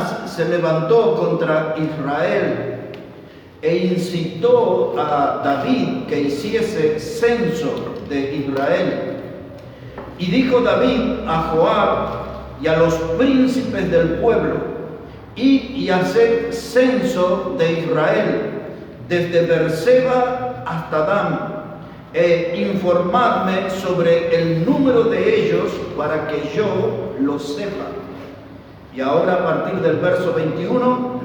Jonás se levantó contra Israel e incitó a David que hiciese censo de Israel. Y dijo David a Joab y a los príncipes del pueblo: id y haced censo de Israel, desde Beerseba hasta Dan, e informadme sobre el número de ellos para que yo lo sepa. Y ahora, a partir del verso 21,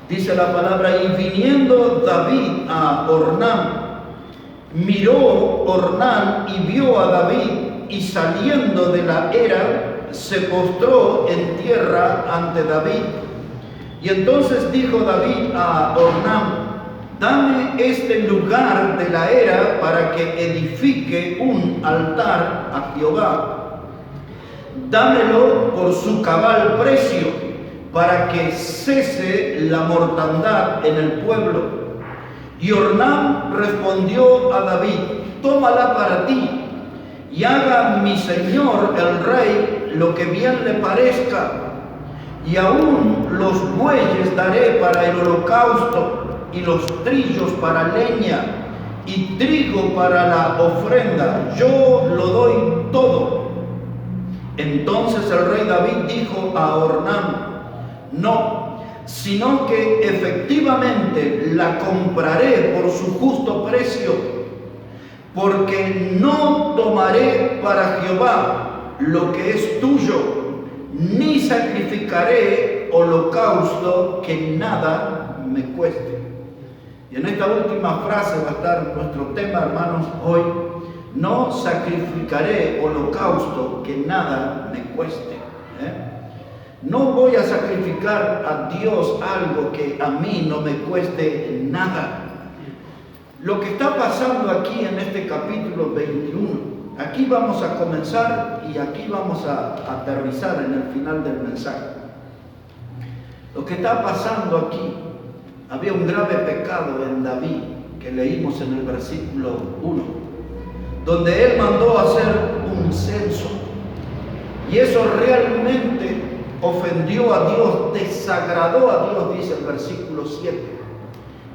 dice la palabra: y viniendo David a Ornán, miró Ornán y vio a David, y saliendo de la era, se postró en tierra ante David. Y entonces dijo David a Ornán: dame este lugar de la era para que edifique un altar a Jehová. Dámelo por su cabal precio, para que cese la mortandad en el pueblo. Y Ornán respondió a David: tómala para ti, y haga mi señor el rey lo que bien le parezca. Y aún los bueyes daré para el holocausto, y los trillos para leña, y trigo para la ofrenda. Yo lo doy todo. Entonces el rey David dijo a Ornán: no, sino que efectivamente la compraré por su justo precio, porque no tomaré para Jehová lo que es tuyo, ni sacrificaré holocausto que nada me cueste. Y en esta última frase va a estar nuestro tema, hermanos, hoy: no sacrificaré holocausto que nada me cueste. No voy a sacrificar a Dios algo que a mí no me cueste nada. Lo que está pasando aquí en este capítulo 21, aquí vamos a comenzar y aquí vamos a aterrizar en el final del mensaje. Lo que está pasando aquí, había un grave pecado en David que leímos en el versículo 1, donde él mandó hacer un censo, y eso realmente ofendió a Dios, desagradó a Dios, dice el versículo 7,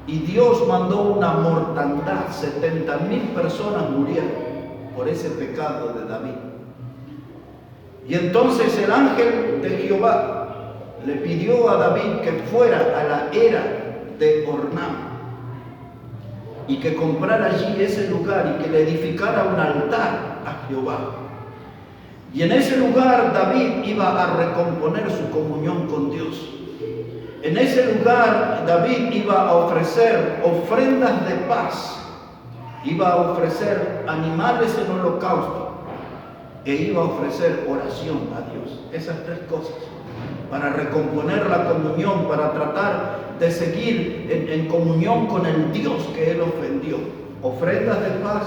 y Dios mandó una mortandad. 70,000 personas murieron por ese pecado de David. Y entonces el ángel de Jehová le pidió a David que fuera a la era de Ornán y que comprara allí ese lugar y que le edificara un altar a Jehová. Y en ese lugar David iba a recomponer su comunión con Dios. En ese lugar David iba a ofrecer ofrendas de paz, iba a ofrecer animales en holocausto e iba a ofrecer oración a Dios. Esas tres cosas, para recomponer la comunión, para tratar de seguir en comunión con el Dios que él ofendió. Ofrendas de paz,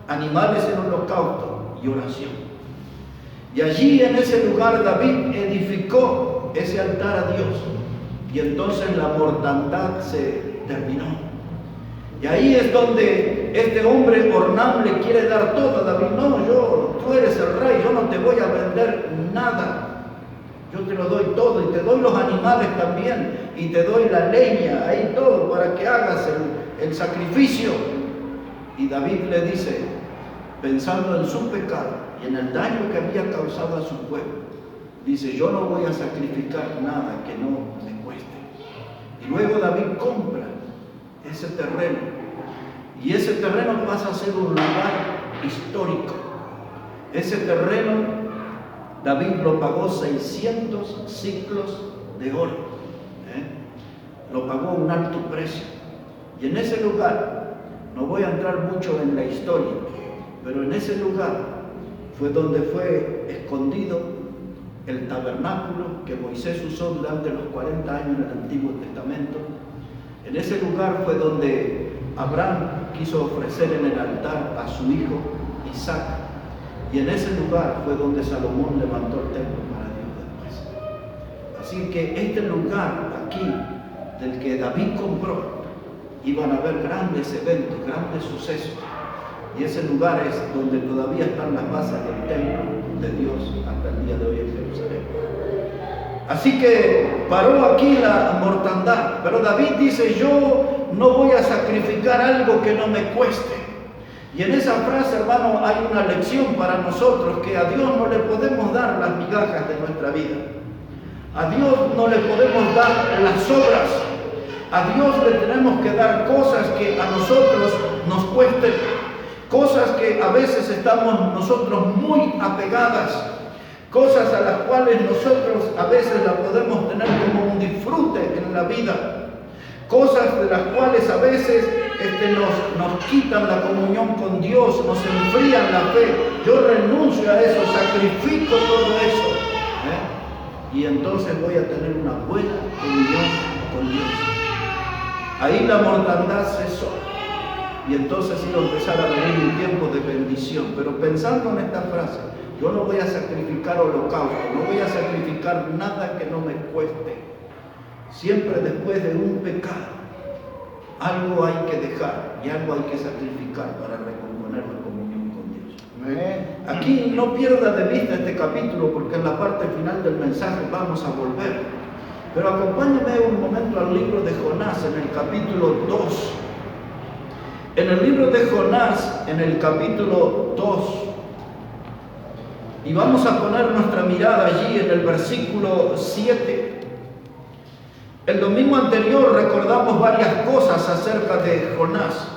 animales en holocausto y oración. Y allí en ese lugar David edificó ese altar a Dios. Y entonces la mortandad se terminó. Y ahí es donde este hombre Ornán le quiere dar todo a David. No, tú eres el rey, yo no te voy a vender nada. Yo te lo doy todo, y te doy los animales también, y te doy la leña, ahí todo, para que hagas el sacrificio. Y David le dice, pensando en su pecado y en el daño que había causado a su pueblo, dice: yo no voy a sacrificar nada que no me cueste. Y luego David compra ese terreno, y ese terreno pasa a ser un lugar histórico. Ese terreno David lo pagó 600 siclos de oro, lo pagó un alto precio. Y en ese lugar, no voy a entrar mucho en la historia, pero en ese lugar fue donde fue escondido el tabernáculo que Moisés usó durante los 40 años en el Antiguo Testamento. En ese lugar fue donde Abraham quiso ofrecer en el altar a su hijo Isaac. Y en ese lugar fue donde Salomón levantó el templo para Dios después. Así que este lugar aquí, del que David compró, iban a haber grandes eventos, grandes sucesos. Y ese lugar es donde todavía están las bases del templo de Dios hasta el día de hoy en Jerusalén. Así que paró aquí la mortandad. Pero David dice, yo no voy a sacrificar algo que no me cueste. Y en esa frase, hermano, hay una lección para nosotros, que a Dios no le podemos dar las migajas de nuestra vida. A Dios no le podemos dar las obras. A Dios le tenemos que dar cosas que a nosotros nos cuesten, cosas que a veces estamos nosotros muy apegadas, cosas a las cuales nosotros a veces las podemos tener como un disfrute en la vida, cosas de las cuales a veces nos quitan la comunión con Dios, nos enfrían la fe. Yo renuncio a eso, sacrifico todo eso, y entonces voy a tener una buena comunión con Dios. Ahí la mortandad cesó, y entonces iba a empezar a venir un tiempo de bendición. Pero pensando en esta frase, yo no voy a sacrificar holocausto, no voy a sacrificar nada que no me cueste. Siempre después de un pecado, algo hay que dejar y algo hay que sacrificar para recomponer la comunión con Dios. Aquí no pierda de vista este capítulo, porque en la parte final del mensaje vamos a volver. Pero acompáñeme un momento al libro de Jonás, en el capítulo 2. En el libro de Jonás, en el capítulo 2, y vamos a poner nuestra mirada allí en el versículo 7. El domingo anterior recordamos varias cosas acerca de Jonás.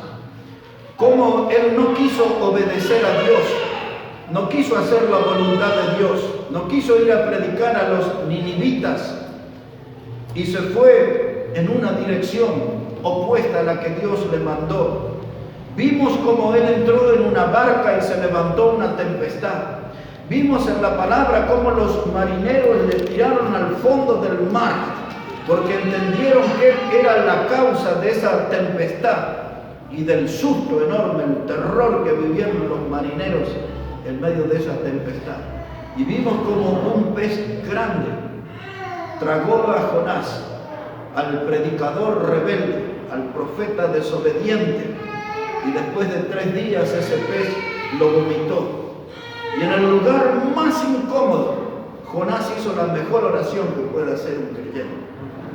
Cómo él no quiso obedecer a Dios, no quiso hacer la voluntad de Dios, no quiso ir a predicar a los ninivitas, y se fue en una dirección opuesta a la que Dios le mandó. Vimos cómo él entró en una barca y se levantó una tempestad. Vimos en la palabra cómo los marineros le tiraron al fondo del mar, porque entendieron que él era la causa de esa tempestad y del susto enorme, el terror que vivieron los marineros en medio de esa tempestad. Y vimos como un pez grande tragó a Jonás, al predicador rebelde, al profeta desobediente, y después de 3 días ese pez lo vomitó. Y en el lugar más incómodo, Jonás hizo la mejor oración que puede hacer un creyente.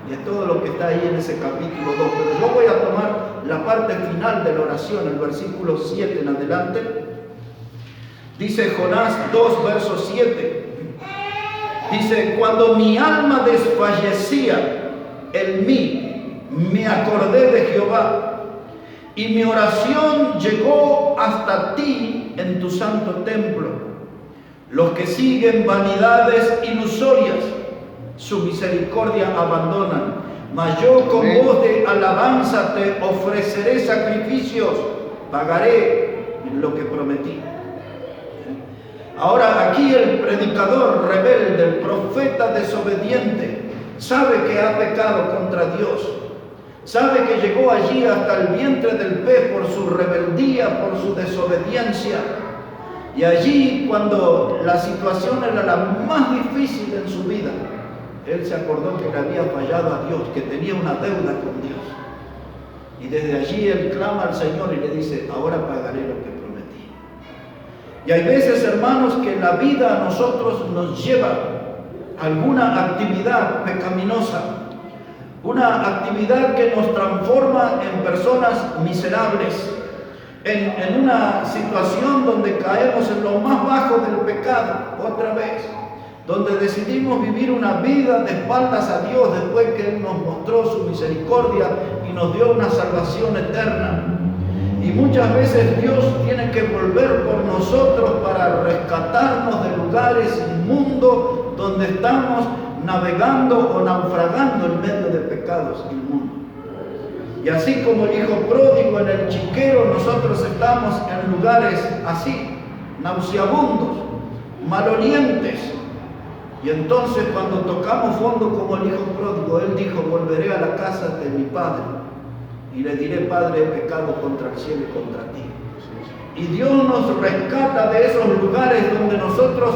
Y es todo lo que está ahí en ese capítulo 2. Pero yo voy a tomar la parte final de la oración, el versículo 7 en adelante. Dice Jonás 2, verso 7. Dice, cuando mi alma desfallecía en mí, me acordé de Jehová, y mi oración llegó hasta ti en tu santo templo. Los que siguen vanidades ilusorias, su misericordia abandonan. Mas yo con voz de alabanza te ofreceré sacrificios, pagaré lo que prometí. Ahora aquí el predicador rebelde, el profeta desobediente, sabe que ha pecado contra Dios. Sabe que llegó allí hasta el vientre del pez por su rebeldía, por su desobediencia. Y allí, cuando la situación era la más difícil en su vida, él se acordó que le había fallado a Dios, que tenía una deuda con Dios. Y desde allí él clama al Señor y le dice, ahora pagaré lo que prometí. Y hay veces, hermanos, que la vida a nosotros nos lleva a alguna actividad pecaminosa, una actividad que nos transforma en personas miserables, en una situación donde caemos en lo más bajo del pecado, otra vez, donde decidimos vivir una vida de espaldas a Dios después que Él nos mostró su misericordia y nos dio una salvación eterna. Y muchas veces Dios tiene que volver por nosotros para rescatarnos de lugares inmundos donde estamos navegando o naufragando en medio de pecados inmundos. Y así como el hijo pródigo en el chiquero, nosotros estamos en lugares así, nauseabundos, malolientes. Y entonces cuando tocamos fondo como el hijo pródigo, él dijo, volveré a la casa de mi padre y le diré, Padre, he pecado contra el cielo y contra ti. Y Dios nos rescata de esos lugares donde nosotros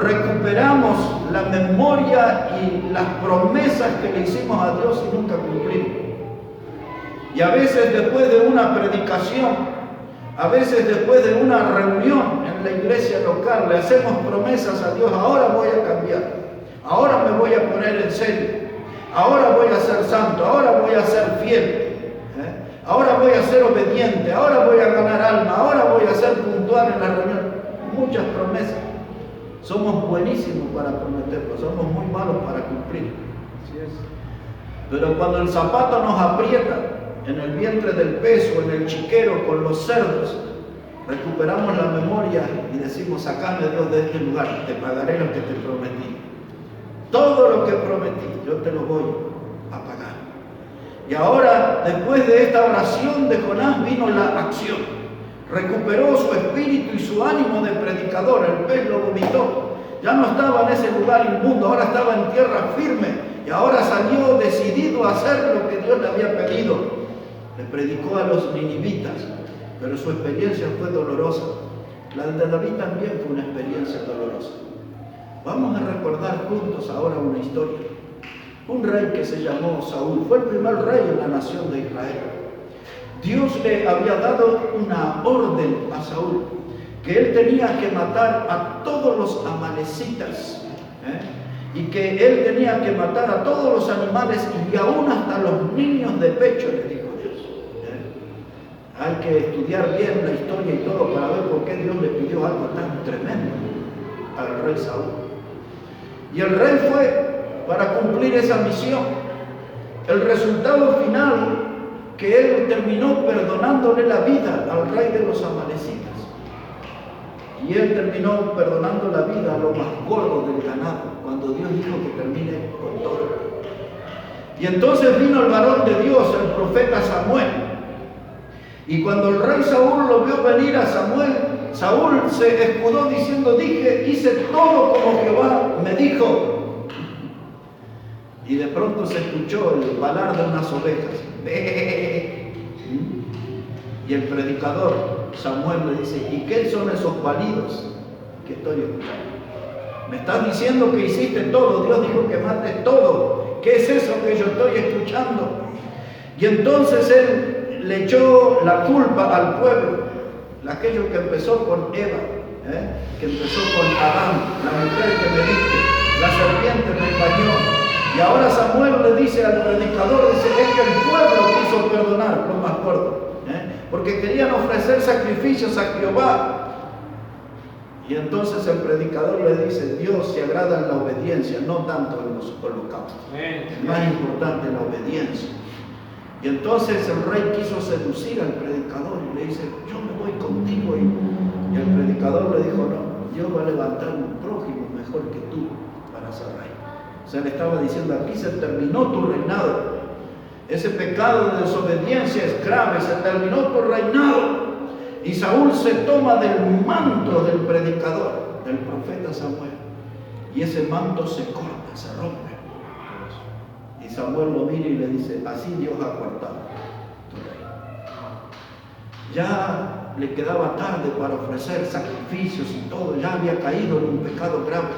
recuperamos la memoria y las promesas que le hicimos a Dios y nunca cumplimos. Y a veces después de una predicación, a veces después de una reunión en la iglesia local, le hacemos promesas a Dios, ahora voy a cambiar, ahora me voy a poner en serio, ahora voy a ser santo, ahora voy a ser fiel, ahora voy a ser obediente, ahora voy a ganar alma, ahora voy a ser puntual en la reunión. Muchas promesas. Somos buenísimos para prometer, pero somos muy malos para cumplir. Así es. Pero cuando el zapato nos aprieta en el vientre del peso, en el chiquero, con los cerdos, recuperamos la memoria y decimos: sacame, Dios, de este lugar, te pagaré lo que te prometí. Todo lo que prometí, yo te lo voy a pagar. Y ahora, después de esta oración de Jonás, vino la acción. Recuperó su espíritu y su ánimo de predicador. El pez lo vomitó. Ya no estaba en ese lugar inmundo, ahora estaba en tierra firme. Y ahora salió decidido a hacer lo que Dios le había pedido. Le predicó a los ninivitas, pero su experiencia fue dolorosa. La de David también fue una experiencia dolorosa. Vamos a recordar juntos ahora una historia. Un rey que se llamó Saúl, fue el primer rey en la nación de Israel. Dios le había dado una orden a Saúl, que él tenía que matar a todos los amalecitas, y que él tenía que matar a todos los animales y aún hasta los niños de pecho, le dijo Dios. Hay que estudiar bien la historia y todo para ver por qué Dios le pidió algo tan tremendo al rey Saúl. Y el rey fue para cumplir esa misión. El resultado final, que él terminó perdonándole la vida al rey de los amalecitas. Y él terminó perdonando la vida a lo más gordo del ganado, cuando Dios dijo que termine con todo. Y entonces vino el varón de Dios, el profeta Samuel. Y cuando el rey Saúl lo vio venir a Samuel, Saúl se escudó diciendo: hice todo como Jehová me dijo. Y de pronto se escuchó el balar de unas ovejas. Y el predicador Samuel le dice: ¿y qué son esos balidos que estoy escuchando? Me estás diciendo que hiciste todo, Dios dijo que mates todo. ¿Qué es eso que yo estoy escuchando? Y entonces él le echó la culpa al pueblo, aquello que empezó con Eva, que empezó con Adán, la mujer que me diste, la serpiente me engañó. Y ahora Samuel le dice al predicador, dice: es que el pueblo quiso perdonar, lo más gordo, porque querían ofrecer sacrificios a Jehová. Y entonces el predicador le dice: Dios se agrada en la obediencia, no tanto en los holocaustos. Es más importante la obediencia. Y entonces el rey quiso seducir al predicador y le dice: yo me voy contigo. Y el predicador le dijo: no, Dios va a levantar un prójimo mejor que tú para ser rey. O sea, le estaba diciendo: aquí se terminó tu reinado. Ese pecado de desobediencia es grave, se terminó tu reinado. Y Saúl se toma del manto del predicador, del profeta Samuel. Y ese manto se corta, se rompe. Y Samuel lo mira y le dice: así Dios ha cortado tu reino. Ya le quedaba tarde para ofrecer sacrificios y todo, ya había caído en un pecado grave.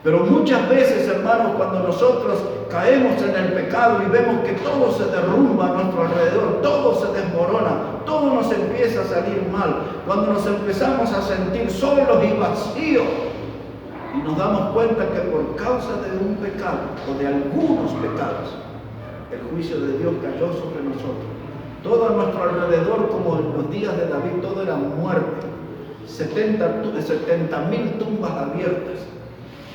Pero muchas veces, hermanos, cuando nosotros caemos en el pecado y vemos que todo se derrumba a nuestro alrededor, todo se desmorona, todo nos empieza a salir mal, cuando nos empezamos a sentir solos y vacíos, y nos damos cuenta que por causa de un pecado, o de algunos pecados, el juicio de Dios cayó sobre nosotros. Todo a nuestro alrededor, como en los días de David, todo era muerte. 70.000 tumbas abiertas.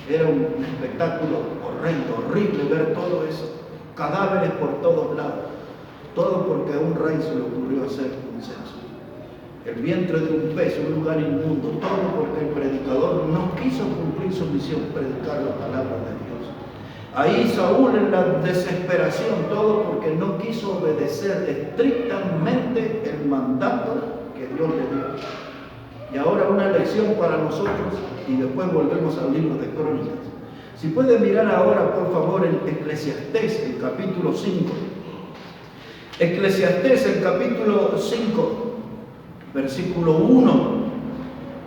Era un espectáculo horrendo, horrible ver todo eso. Cadáveres por todos lados. Todo porque a un rey se le ocurrió hacer un censo. El vientre de un pez, un lugar inmundo. Todo porque el predicador no quiso cumplir su misión, predicar la palabra de Dios. Ahí Saúl, en la desesperación, todo porque no quiso obedecer estrictamente el mandato que Dios le dio. Y ahora una lección para nosotros, y después volvemos al libro de Crónicas. Si pueden mirar ahora, por favor, en Eclesiastés, el capítulo 5. Eclesiastés, el capítulo 5, versículo 1.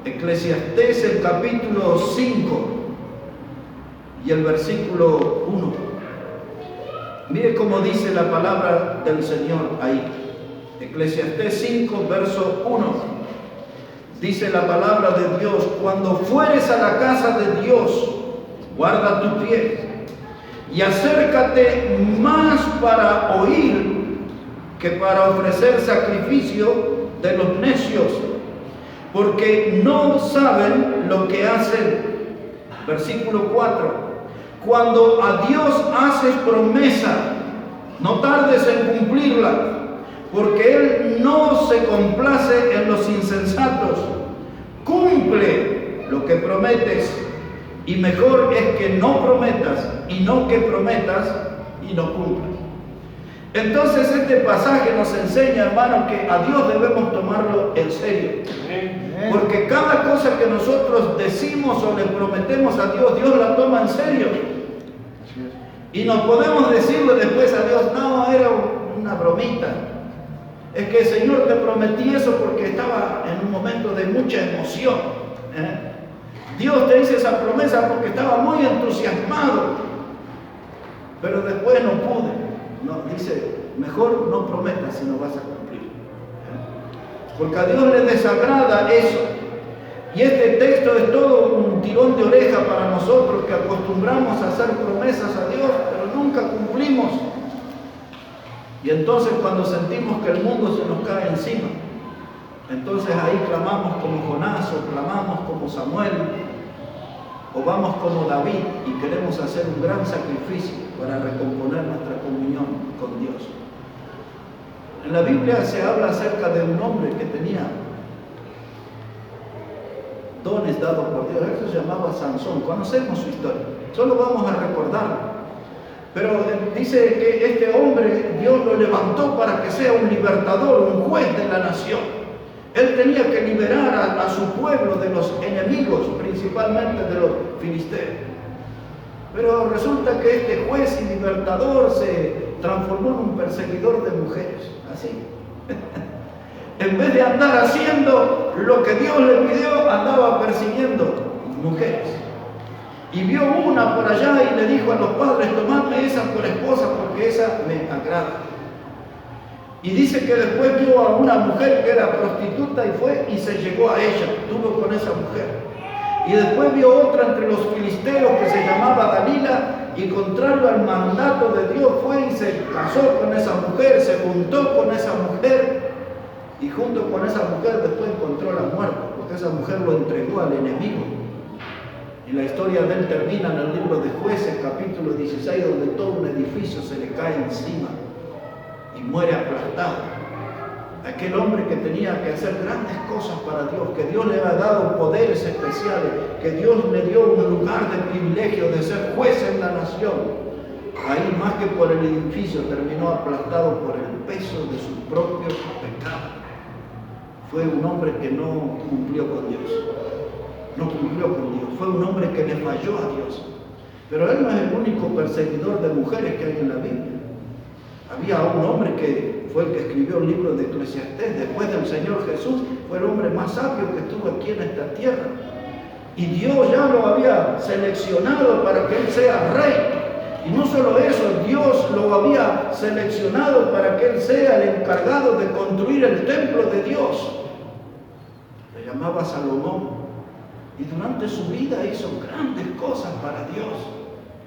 Eclesiastés, el capítulo 5 y el versículo 1. Mire cómo dice la palabra del Señor ahí. Eclesiastés 5, verso 1. Dice la palabra de Dios: cuando fueres a la casa de Dios, guarda tus pies, y acércate más para oír que para ofrecer sacrificio de los necios, porque no saben lo que hacen. Versículo 4. Cuando a Dios haces promesa, no tardes en cumplirla, porque Él no se complace en los insensatos. Cumple lo que prometes, y mejor es que no prometas y no que prometas y no cumplas. Entonces este pasaje nos enseña, hermano, que a Dios debemos tomarlo en serio. Porque cada cosa que nosotros decimos o le prometemos a Dios, Dios la toma en serio. Y nos podemos decirle después a Dios, no, era una bromita. Es que Señor, te prometí eso porque estaba en un momento de mucha emoción. Dios te hizo esa promesa porque estaba muy entusiasmado. Pero después no pude. No, dice, mejor no prometas si no vas a cumplir. Porque a Dios le desagrada eso. Y este texto es todo un tirón de oreja para nosotros que acostumbramos a hacer promesas a Dios, pero nunca cumplimos. Y entonces cuando sentimos que el mundo se nos cae encima, entonces ahí clamamos como Jonás, o clamamos como Samuel, o vamos como David y queremos hacer un gran sacrificio para recomponer nuestra comunión con Dios. En la Biblia se habla acerca de un hombre que tenía dones dados por Dios. Él se llamaba Sansón. Conocemos su historia, solo vamos a recordarlo. Pero dice que este hombre Dios lo levantó para que sea un libertador, un juez de la nación. Él tenía que liberar a su pueblo de los enemigos, principalmente de los filisteos. Pero resulta que este juez y libertador se transformó en un perseguidor de mujeres, así. En vez de andar haciendo lo que Dios le pidió, andaba persiguiendo mujeres. Y vio una por allá y le dijo a los padres, tomadme esa por esposa porque esa me agrada. Y dice que después vio a una mujer que era prostituta y fue y se llegó a ella, estuvo con esa mujer. Y después vio otra entre los filisteos que se llamaba Dalila y contrario al mandato de Dios fue y se casó con esa mujer, se juntó con esa mujer y junto con esa mujer después encontró la muerte, porque esa mujer lo entregó al enemigo. Y la historia de él termina en el libro de Jueces, capítulo 16, donde todo un edificio se le cae encima y muere aplastado. Aquel hombre que tenía que hacer grandes cosas para Dios, que Dios le había dado poderes especiales, que Dios le dio un lugar de privilegio de ser juez en la nación. Ahí más que por el edificio terminó aplastado por el peso de sus propios pecados. Fue un hombre que no cumplió con Dios. No cumplió con Dios. Fue un hombre que le falló a Dios. Pero él no es el único perseguidor de mujeres que hay en la Biblia. Había un hombre que fue el que escribió el libro de Eclesiastés. Después del Señor Jesús, fue el hombre más sabio que estuvo aquí en esta tierra. Y Dios ya lo había seleccionado para que él sea rey. Y no solo eso, Dios lo había seleccionado para que él sea el encargado de construir el templo de Dios. Se llamaba Salomón. Y durante su vida hizo grandes cosas para Dios,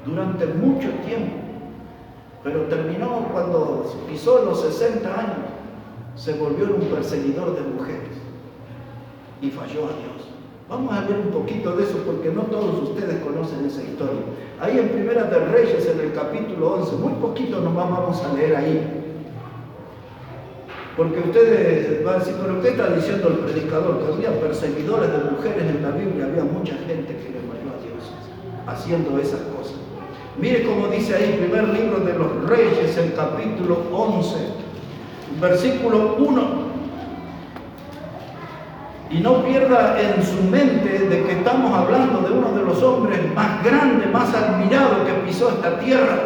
durante mucho tiempo. Pero terminó cuando pisó los 60 años, se volvió un perseguidor de mujeres y falló a Dios. Vamos a ver un poquito de eso porque no todos ustedes conocen esa historia. Ahí en Primera de Reyes, en el capítulo 11, muy poquito nos vamos a leer ahí. Porque ustedes van a decir, pero ¿qué está diciendo el predicador? Que había perseguidores de mujeres en la Biblia, había mucha gente que le falló a Dios haciendo esas cosas. Mire cómo dice ahí, primer libro de los Reyes, el capítulo 11, versículo 1. Y no pierda en su mente de que estamos hablando de uno de los hombres más grandes, más admirados que pisó esta tierra.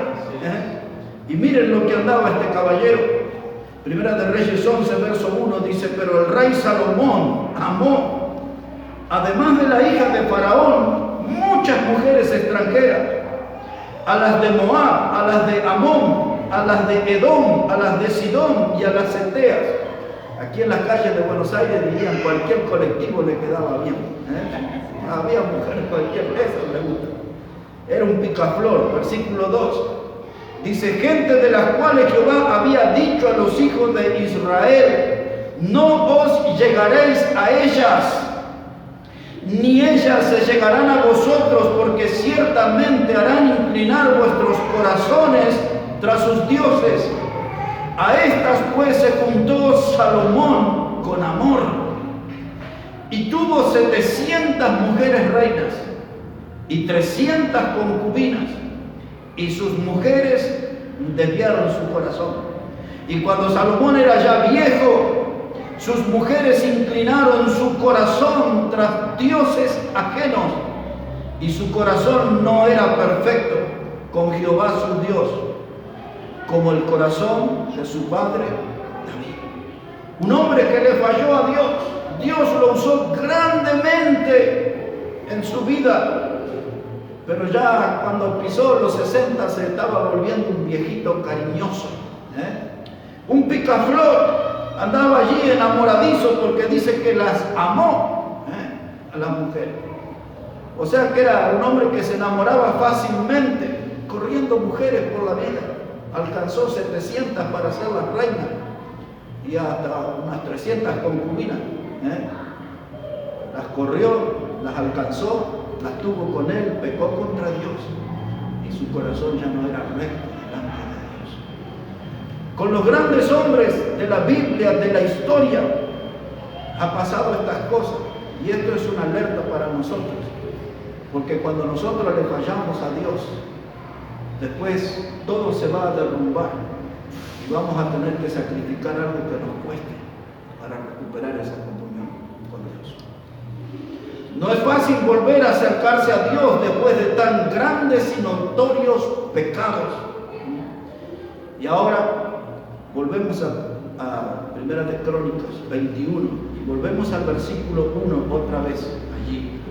Y miren lo que andaba este caballero. Primera de Reyes 11, verso 1 dice, pero el rey Salomón amó, además de la hija de Faraón, muchas mujeres extranjeras, a las de Moab, a las de Amón, a las de Edom, a las de Sidón y a las Eteas. Aquí en las calles de Buenos Aires dirían cualquier colectivo le quedaba bien. Había mujeres cualquier vez, le gusta. Era un picaflor. Versículo 2. Dice, gente de las cuales Jehová había dicho a los hijos de Israel, no os llegaréis a ellas, ni ellas se llegarán a vosotros, porque ciertamente harán inclinar vuestros corazones tras sus dioses. A estas pues se juntó Salomón con amor, y tuvo 700 mujeres reinas, y 300 concubinas, y sus mujeres desviaron su corazón. Y cuando Salomón era ya viejo, sus mujeres inclinaron su corazón tras dioses ajenos, y su corazón no era perfecto con Jehová su Dios, como el corazón de su padre David. Un hombre que le falló a Dios. Dios lo usó grandemente en su vida, pero ya cuando pisó los 60 se estaba volviendo un viejito cariñoso, un picaflor. Andaba allí enamoradizo porque dice que las amó a la mujer. O sea que era un hombre que se enamoraba fácilmente, corriendo mujeres por la vida. Alcanzó 700 para ser la reina y hasta unas 300 concubinas. Las corrió, las alcanzó, las tuvo con él, pecó contra Dios y su corazón ya no era recto delante de Dios. Con los grandes hombres de la Biblia, de la historia, ha pasado estas cosas, y esto es una alerta para nosotros, porque cuando nosotros le fallamos a Dios, después todo se va a derrumbar y vamos a tener que sacrificar algo que nos cueste para recuperar esa comunión con Dios. No es fácil volver a acercarse a Dios después de tan grandes y notorios pecados. Y ahora volvemos a Primera de Crónicas 21 y volvemos al versículo 1 otra vez allí.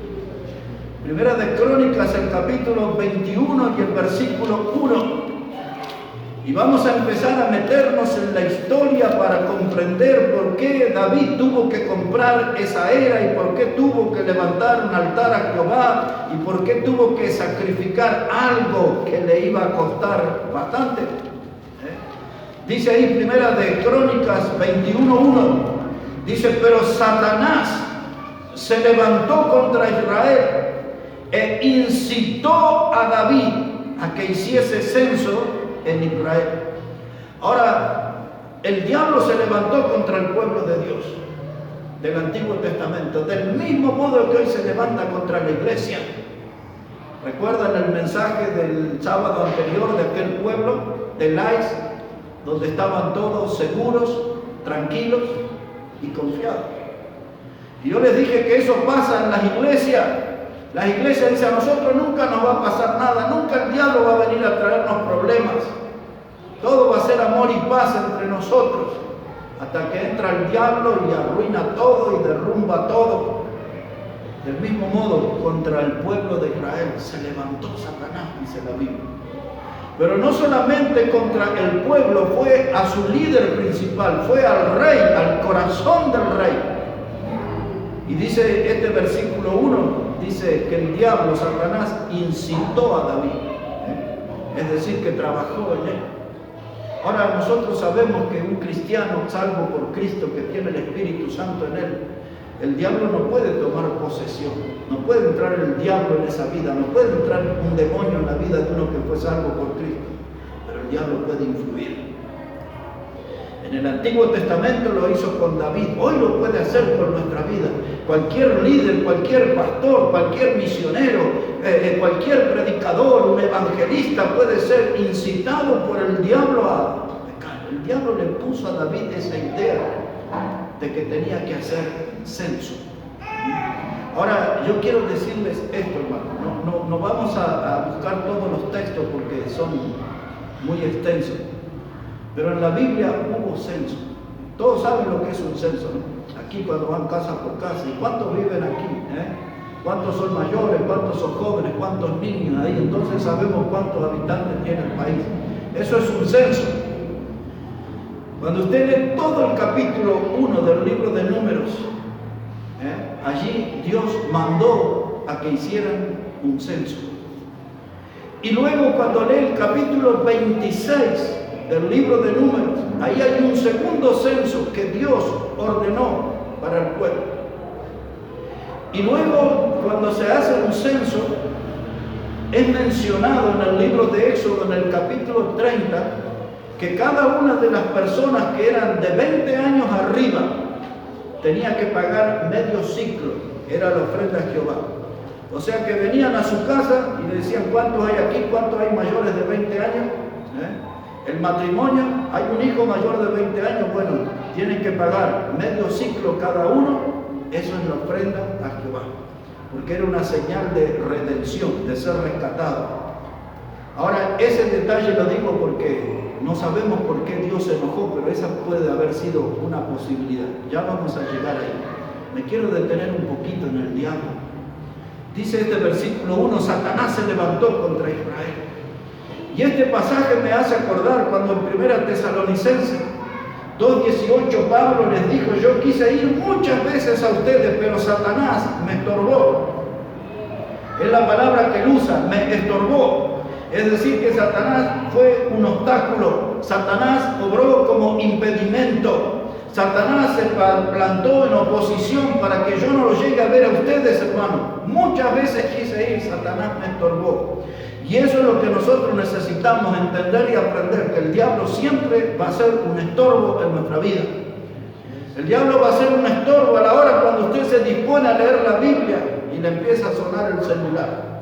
Primera de Crónicas, el capítulo 21 y el versículo 1. Y vamos a empezar a meternos en la historia para comprender por qué David tuvo que comprar esa era y por qué tuvo que levantar un altar a Jehová y por qué tuvo que sacrificar algo que le iba a costar bastante. Dice ahí Primera de Crónicas 21:1. Dice, pero Satanás se levantó contra Israel e incitó a David a que hiciese censo en Israel. Ahora, el diablo se levantó contra el pueblo de Dios del Antiguo Testamento, del mismo modo que hoy se levanta contra la iglesia. ¿Recuerdan el mensaje del sábado anterior de aquel pueblo de Lais, donde estaban todos seguros, tranquilos y confiados? Y yo les dije que eso pasa en las iglesias. Las iglesias dicen, a nosotros nunca nos va a pasar nada, nunca el diablo va a venir a traernos problemas. Todo va a ser amor y paz entre nosotros, hasta que entra el diablo y arruina todo y derrumba todo. Del mismo modo, contra el pueblo de Israel se levantó Satanás, dice la Biblia. Pero no solamente contra el pueblo, fue a su líder principal, fue al rey, al corazón del rey. Y dice este versículo 1, dice que el diablo, Satanás, incitó a David, es decir, que trabajó en él. Ahora nosotros sabemos que un cristiano salvo por Cristo, que tiene el Espíritu Santo en él, el diablo no puede tomar posesión, no puede entrar el diablo en esa vida, no puede entrar un demonio en la vida de uno que fue salvo por Cristo, pero el diablo puede influir. En el Antiguo Testamento lo hizo con David, hoy lo puede hacer con nuestra vida. Cualquier líder, cualquier pastor, cualquier misionero, cualquier predicador, un evangelista puede ser incitado por el diablo a pecar. El diablo le puso a David esa idea de que tenía que hacer censo. Ahora, yo quiero decirles esto, hermano, no vamos a buscar todos los textos porque son muy extensos, pero en la Biblia hubo censo. Todos saben lo que es un censo, ¿no? Aquí cuando van casa por casa, ¿y cuántos viven aquí? ¿Cuántos son mayores? ¿Cuántos son jóvenes? ¿Cuántos niños ahí? Entonces sabemos cuántos habitantes tiene el país. Eso es un censo. Cuando usted lee todo el capítulo 1 del libro de Números, allí Dios mandó a que hicieran un censo. Y luego cuando lee el capítulo 26 del libro de Números, ahí hay un segundo censo que Dios ordenó para el pueblo. Y luego cuando se hace un censo, es mencionado en el libro de Éxodo, en el capítulo 30, que cada una de las personas que eran de 20 años arriba tenía que pagar medio ciclo, era la ofrenda a Jehová. O sea que venían a su casa y le decían: ¿cuántos hay aquí? ¿Cuántos hay mayores de 20 años? El matrimonio, hay un hijo mayor de 20 años, bueno, tienen que pagar medio ciclo cada uno. Eso es la ofrenda a Jehová, porque era una señal de redención, de ser rescatado. Ahora, ese detalle lo digo porque no sabemos por qué Dios se enojó, pero esa puede haber sido una posibilidad. Ya vamos a llegar ahí. Me quiero detener un poquito en el diablo. Dice este versículo 1, Satanás se levantó contra Israel. Y este pasaje me hace acordar cuando en 1 Tesalonicenses 2:18 Pablo les dijo: yo quise ir muchas veces a ustedes, pero Satanás me estorbó. Es la palabra que él usa, me estorbó. Es decir, que Satanás fue un obstáculo. Satanás obró como impedimento. Satanás se plantó en oposición para que yo no lo llegue a ver a ustedes, hermanos. Muchas veces quise ir, Satanás me estorbó. Y eso es lo que nosotros necesitamos entender y aprender, que el diablo siempre va a ser un estorbo en nuestra vida. El diablo va a ser un estorbo a la hora cuando usted se dispone a leer la Biblia y le empieza a sonar el celular.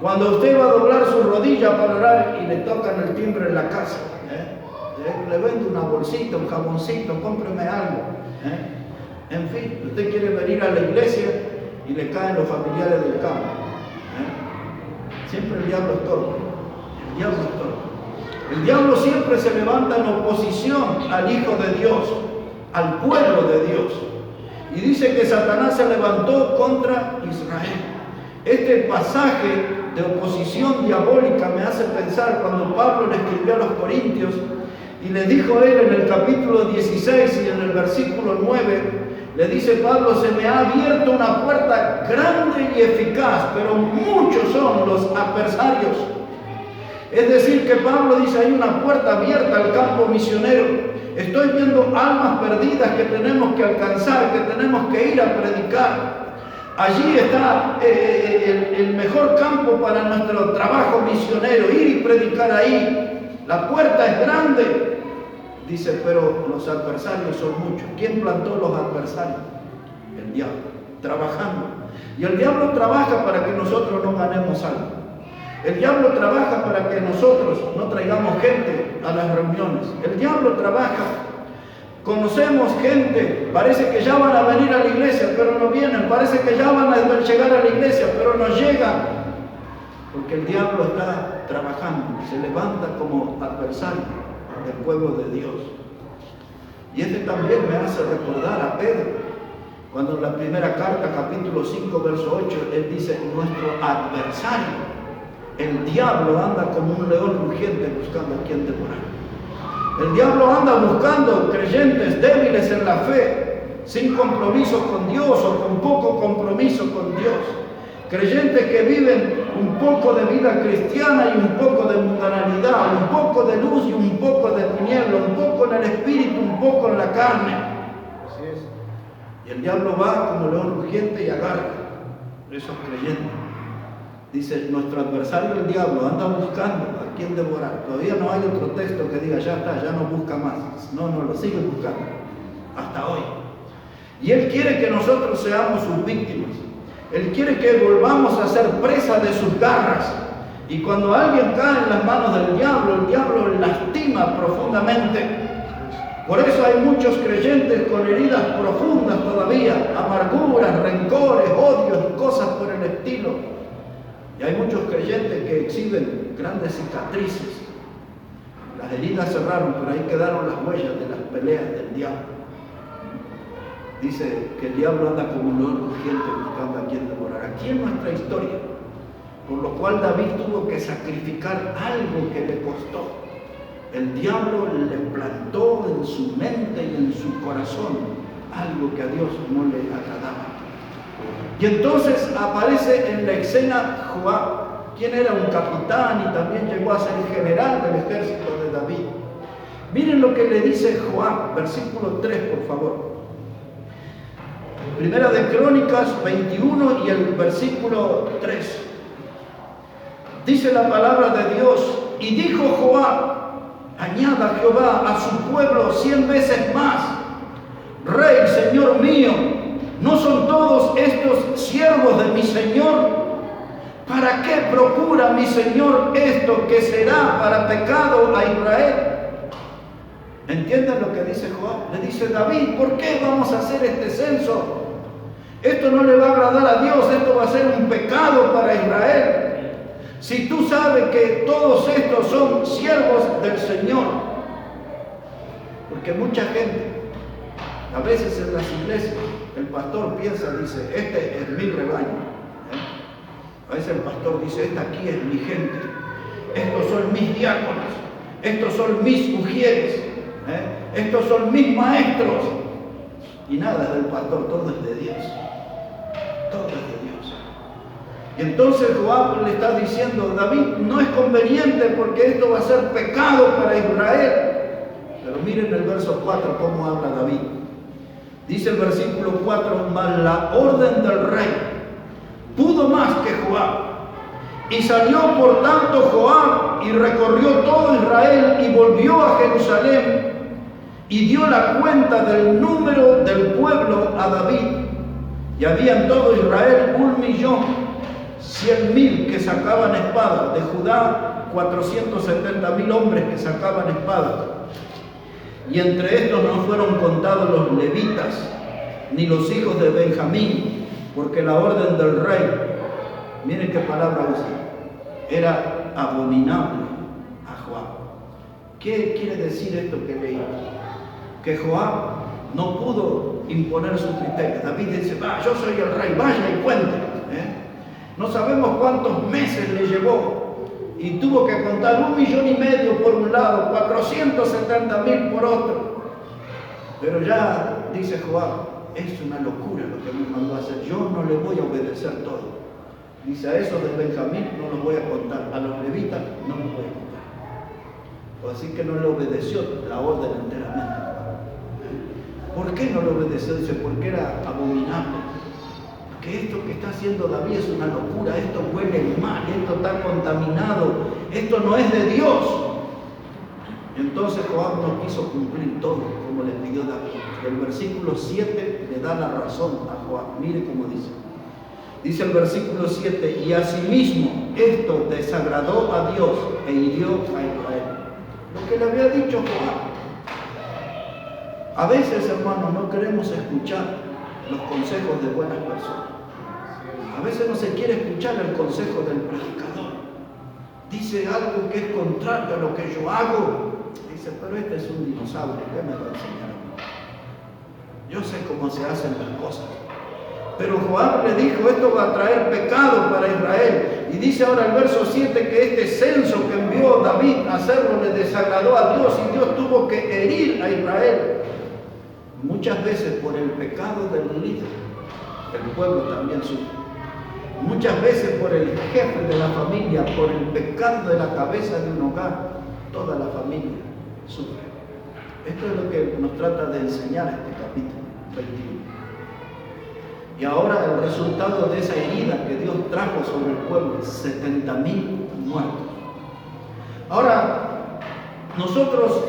Cuando usted va a doblar su rodilla para orar y le tocan el timbre en la casa. Le vendo una bolsita, un jaboncito, cómpreme algo. En fin, usted quiere venir a la iglesia y le caen los familiares del campo. Siempre el diablo estorba. El diablo estorba. El diablo siempre se levanta en oposición al Hijo de Dios, al pueblo de Dios. Y dice que Satanás se levantó contra Israel. Este pasaje de oposición diabólica me hace pensar cuando Pablo le escribió a los Corintios y le dijo él en el capítulo 16 y en el versículo 9, le dice Pablo: se me ha abierto una puerta grande y eficaz, pero muchos son los adversarios. Es decir, que Pablo dice: hay una puerta abierta al campo misionero. Estoy viendo almas perdidas que tenemos que alcanzar, que tenemos que ir a predicar. Allí está el mejor campo para nuestro trabajo misionero, ir y predicar ahí. La puerta es grande. Dice, pero los adversarios son muchos. ¿Quién plantó los adversarios? El diablo, trabajando. Y el diablo trabaja para que nosotros no ganemos algo. El diablo trabaja para que nosotros no traigamos gente a las reuniones. El diablo trabaja. Conocemos gente, parece que ya van a venir a la iglesia, pero no vienen. Parece que ya van a llegar a la iglesia, pero no llegan. Porque el diablo está trabajando, se levanta como adversario del pueblo de Dios. Y este también me hace recordar a Pedro, cuando en la primera carta, capítulo 5, verso 8, él dice: nuestro adversario, el diablo, anda como un león rugiente buscando a quien devorar. El diablo anda buscando creyentes débiles en la fe, sin compromiso con Dios o con poco compromiso con Dios. Creyentes que viven un poco de vida cristiana y un poco de mundanalidad, un poco de luz y un poco de tiniebla, un poco en el espíritu, un poco en la carne. Así es. Y el diablo va como león rugiente y agarra esos creyentes. Dice, nuestro adversario el diablo anda buscando a quien devorar. Todavía no hay otro texto que diga, ya está, ya no busca más. No, lo sigue buscando. Hasta hoy. Y él quiere que nosotros seamos sus víctimas. Él quiere que volvamos a ser presa de sus garras. Y cuando alguien cae en las manos del diablo, el diablo lastima profundamente. Por eso hay muchos creyentes con heridas profundas todavía, amarguras, rencores, odios y cosas por el estilo. Y hay muchos creyentes que exhiben grandes cicatrices. Las heridas cerraron, pero ahí quedaron las huellas de las peleas del diablo. Dice que el diablo anda como un león rugiente buscando a quien devorar. Aquí en nuestra historia, por lo cual David tuvo que sacrificar algo que le costó. El diablo le plantó en su mente y en su corazón algo que a Dios no le agradaba. Y entonces aparece en la escena Joab. quien era un capitán y también llegó a ser general del ejército de David. Miren lo que le dice Joab, versículo 3, por favor. Primera de Crónicas 21 y el versículo 3. Dice la palabra de Dios, y dijo Joab, añada Jehová a su pueblo 100 veces más, Rey, Señor mío, ¿no son todos estos siervos de mi Señor? ¿Para qué procura mi Señor esto que será para pecado a Israel? ¿Entienden lo que dice Joab? Le dice David, ¿por qué vamos a hacer este censo? Esto no le va a agradar a Dios, esto va a ser un pecado para Israel. Si tú sabes que todos estos son siervos del Señor. Porque mucha gente, a veces en las iglesias, el pastor piensa, dice, este es mi rebaño. A veces el pastor dice, esta aquí es mi gente, estos son mis diáconos, estos son mis ujieres, estos son mis maestros. Y nada es del pastor, todo es de Dios. Todo es de Dios. Y entonces Joab le está diciendo, David, no es conveniente porque esto va a ser pecado para Israel. Pero miren el verso 4, cómo habla David. Dice el versículo 4, mas la orden del rey pudo más que Joab. Y salió por tanto Joab y recorrió todo Israel y volvió a Jerusalén y dio la cuenta del número del pueblo a David. Y había en todo Israel 1.100.000 que sacaban espada. De Judá 470.000 hombres que sacaban espada. Y entre estos no fueron contados los levitas, ni los hijos de Benjamín, porque la orden del rey, miren qué palabra usa, era abominable a Joab. ¿Qué quiere decir esto que leí? Que Joab no pudo imponer su criterio. David dice, yo soy el rey, vaya y cuente. No sabemos cuántos meses le llevó y tuvo que contar 1,5 millones por un lado, 470.000 por otro. Pero ya dice Joab, es una locura lo que me mandó a hacer, yo no le voy a obedecer todo. Dice, a esos de Benjamín no los voy a contar, a los levitas no los voy a contar. Así que no le obedeció la orden enteramente. ¿Por qué no le obedeció? Dice, porque era abominable. Que esto que está haciendo David es una locura, esto huele mal, esto está contaminado, esto no es de Dios. Entonces Joab no quiso cumplir todo como le pidió David. El versículo 7 le da la razón a Joab. Mire cómo dice. Dice el versículo 7, y asimismo esto desagradó a Dios e hirió a Israel. Lo que le había dicho Joab. A veces, hermanos, no queremos escuchar los consejos de buenas personas. A veces no se quiere escuchar el consejo del predicador. Dice algo que es contrario a lo que yo hago. Dice, pero este es un dinosaurio, ¿qué me va a enseñar? Yo sé cómo se hacen las cosas. Pero Joab le dijo, esto va a traer pecado para Israel. Y dice ahora el verso 7 que este censo que envió David a hacerlo le desagradó a Dios y Dios tuvo que herir a Israel. Muchas veces por el pecado del líder, el pueblo también sufre. Muchas veces por el jefe de la familia, por el pecado de la cabeza de un hogar, toda la familia sufre. Esto es lo que nos trata de enseñar este capítulo 21. Y ahora el resultado de esa herida que Dios trajo sobre el pueblo, 70.000 muertos. Ahora, nosotros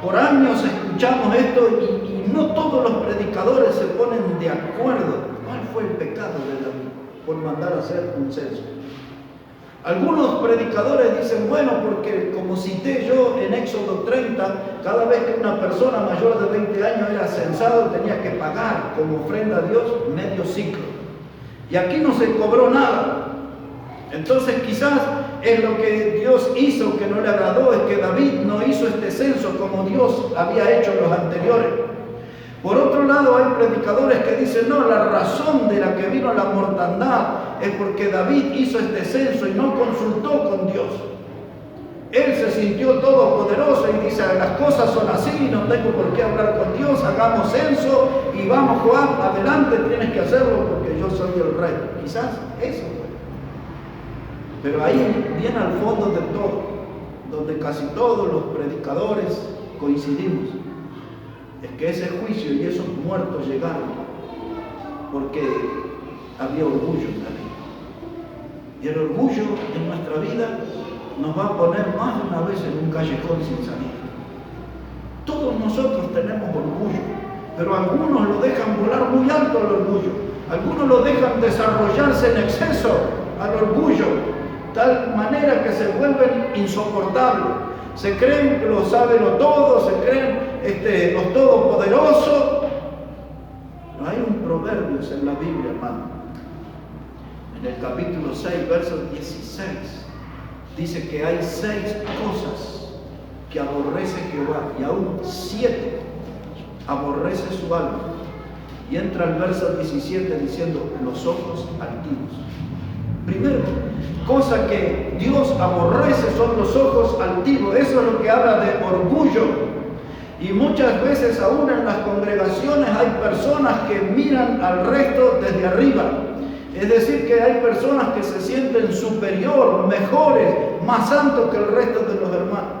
por años escuchamos esto y no todos los predicadores se ponen de acuerdo. ¿Cuál fue el pecado de David por mandar a hacer un censo? Algunos predicadores dicen, bueno, porque como cité yo en Éxodo 30, cada vez que una persona mayor de 20 años era censado, tenía que pagar como ofrenda a Dios medio ciclo. Y aquí no se cobró nada. Entonces quizás es lo que Dios hizo que no le agradó, es que David no hizo este censo como Dios había hecho en los anteriores. Por otro lado, hay predicadores que dicen, no, la razón de la que vino la mortandad es porque David hizo este censo y no consultó con Dios. Él se sintió todopoderoso y dice, las cosas son así, no tengo por qué hablar con Dios, hagamos censo y vamos, Joab, adelante, tienes que hacerlo porque yo soy el rey. Quizás eso fue. Pero ahí viene al fondo de todo, donde casi todos los predicadores coincidimos, es que ese juicio y esos muertos llegaron porque había orgullo en la vida. Y el orgullo en nuestra vida nos va a poner más de una vez en un callejón sin salida. Todos nosotros tenemos orgullo, pero algunos lo dejan volar muy alto al orgullo, algunos lo dejan desarrollarse en exceso al orgullo, tal manera que se vuelven insoportables. Se creen que lo saben todo, se creen los todopoderosos. No hay un proverbio en la Biblia, hermano. En el capítulo 6, verso 16, dice que hay 6 cosas que aborrece Jehová, y aún 7 aborrece su alma. Y entra el verso 17 diciendo, los ojos altivos. Primero, cosa que Dios aborrece son los ojos altivos. Eso es lo que habla de orgullo. Y muchas veces aún en las congregaciones hay personas que miran al resto desde arriba. Es decir, que hay personas que se sienten superior, mejores, más santos que el resto de los hermanos.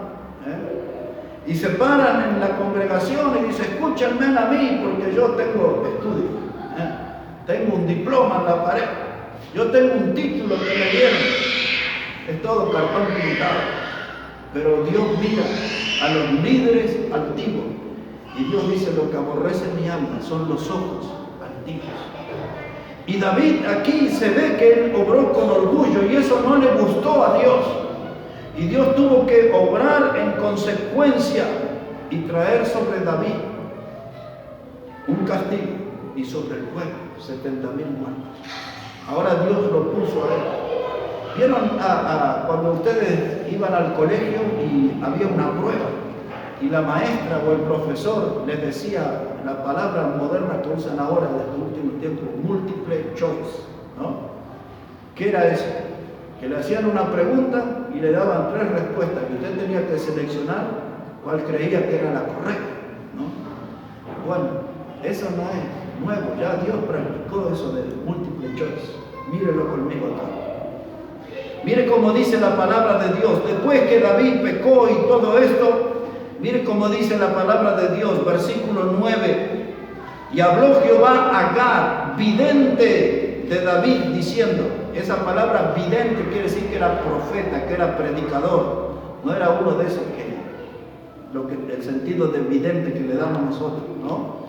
Y se paran en la congregación y dicen, escúchenme a mí porque yo tengo estudios. Tengo un diploma en la pared. Yo tengo un título que me dieron. Es todo cartón pintado. Pero Dios mira a los líderes altivos. Y Dios dice, lo que aborrece mi alma son los ojos altivos. Y David aquí se ve que él obró con orgullo y eso no le gustó a Dios. Y Dios tuvo que obrar en consecuencia y traer sobre David un castigo y sobre el pueblo 70,000 muertos. Ahora Dios lo puso a él. ¿Vieron cuando ustedes iban al colegio y había una prueba? Y la maestra o el profesor les decía la palabra moderna que usan ahora desde el último tiempo, multiple choice, ¿no? ¿Qué era eso? Que le hacían una pregunta y le daban 3 respuestas y usted tenía que seleccionar cuál creía que era la correcta, ¿no? Bueno, eso no es nuevo, ya Dios practicó eso del multiple choice. Mírelo conmigo acá. Mire cómo dice la palabra de Dios, después que David pecó y todo esto, mire cómo dice la palabra de Dios, versículo 9. Y habló Jehová a Gad, vidente de David, diciendo, esa palabra vidente quiere decir que era profeta, que era predicador, no era uno de esos el sentido de vidente que le damos nosotros, ¿no?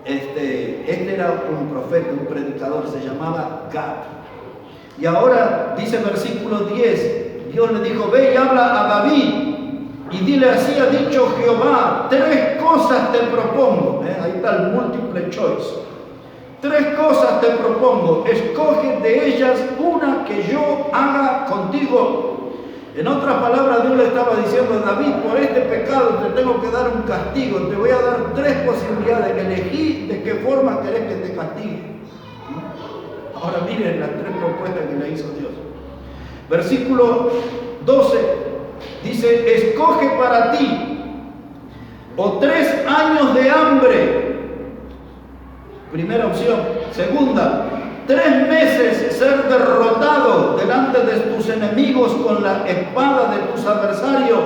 Este era un profeta, un predicador, se llamaba Gad. Y ahora dice versículo 10, Dios le dijo, ve y habla a David y dile, así ha dicho Jehová, 3 cosas te propongo. Ahí está el multiple choice. 3 cosas te propongo, escoge de ellas una que yo haga contigo. En otras palabras, Dios le estaba diciendo a David, por este pecado te tengo que dar un castigo, te voy a dar 3 posibilidades, elegí de qué forma querés que te castigue. Ahora miren las 3 propuestas que le hizo Dios. Versículo 12 dice, escoge para ti o 3 años de hambre. Primera opción. Segunda, 3 meses ser derrotado delante de tus enemigos con la espada de tus adversarios.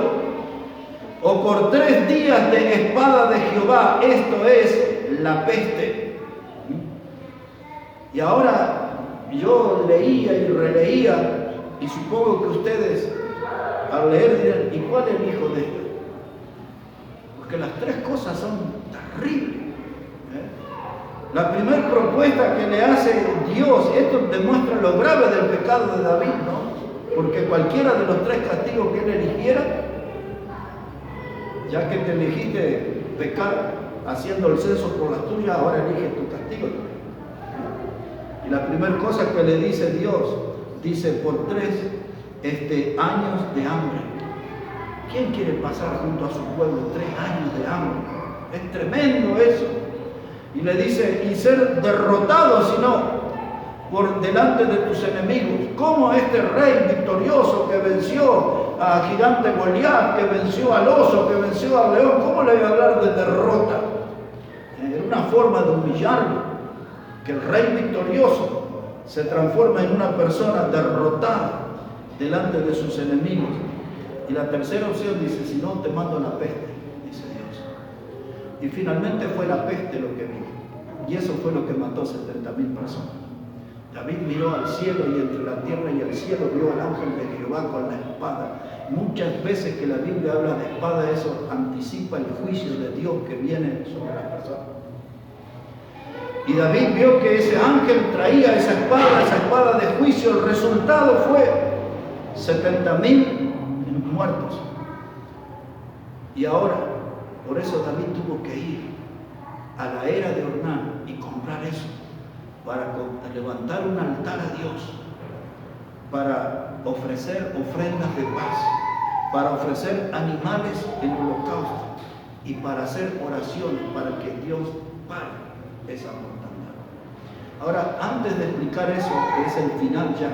O por 3 días de espada de Jehová, esto es la peste. Y ahora yo leía y releía, y supongo que ustedes al leer dirán, ¿y cuál elijo de esto? Porque las 3 cosas son terribles. La primera propuesta que le hace Dios, esto demuestra lo grave del pecado de David, ¿no? Porque cualquiera de los 3 castigos que él eligiera, ya que te elegiste pecar haciendo el censo por las tuyas, ahora elige tu castigo. Y la primera cosa que le dice Dios, dice por 3 años de hambre. ¿Quién quiere pasar junto a su pueblo 3 años de hambre? Es tremendo eso. Y le dice, y ser derrotado, sino por delante de tus enemigos. Como este rey victorioso que venció a gigante Goliat, que venció al oso, que venció al león, ¿cómo le voy a hablar de derrota? Era una forma de humillarlo, que el rey victorioso se transforma en una persona derrotada. delante de sus enemigos. Y la tercera opción dice, si no, te mando la peste, dice Dios. Y finalmente fue la peste lo que vino. Y eso fue lo que mató 70.000 personas. David miró al cielo y entre la tierra y el cielo vio al ángel de Jehová con la espada. Muchas veces que la Biblia habla de espada, eso anticipa el juicio de Dios que viene sobre la persona. Y David vio que ese ángel traía esa espada de juicio. El resultado fue 70.000 muertos. Y ahora, por eso David tuvo que ir a la era de Ornán y comprar eso para levantar un altar a Dios, para ofrecer ofrendas de paz, para ofrecer animales en holocausto y para hacer oraciones para que Dios pare esa mortandad. Ahora, antes de explicar eso, que es el final ya,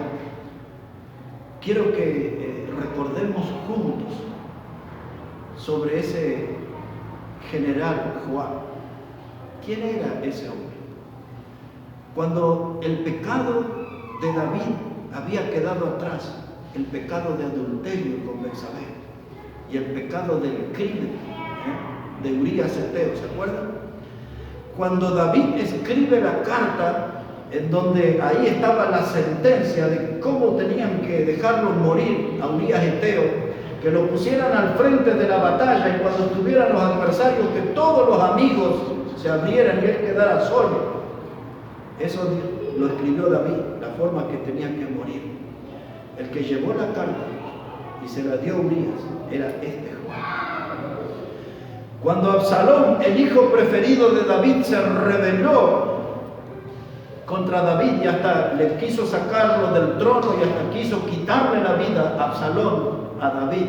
quiero que recordemos juntos sobre ese general Joab. ¿Quién era ese hombre? Cuando el pecado de David había quedado atrás, el pecado de adulterio con Betsabé y el pecado del crimen de Urías Eteo, ¿se acuerdan? Cuando David escribe la carta en donde ahí estaba la sentencia de cómo tenían que dejarlo morir a Urías Eteo, que lo pusieran al frente de la batalla y cuando estuvieran los adversarios, que todos los amigos se abrieran y él quedara solo. Eso lo escribió David, la forma que tenía que morir. El que llevó la carta y se la dio a Urías era este Joab. Cuando Absalón, el hijo preferido de David, se rebeló contra David y hasta le quiso sacarlo del trono y hasta quiso quitarle la vida a Absalón, a David,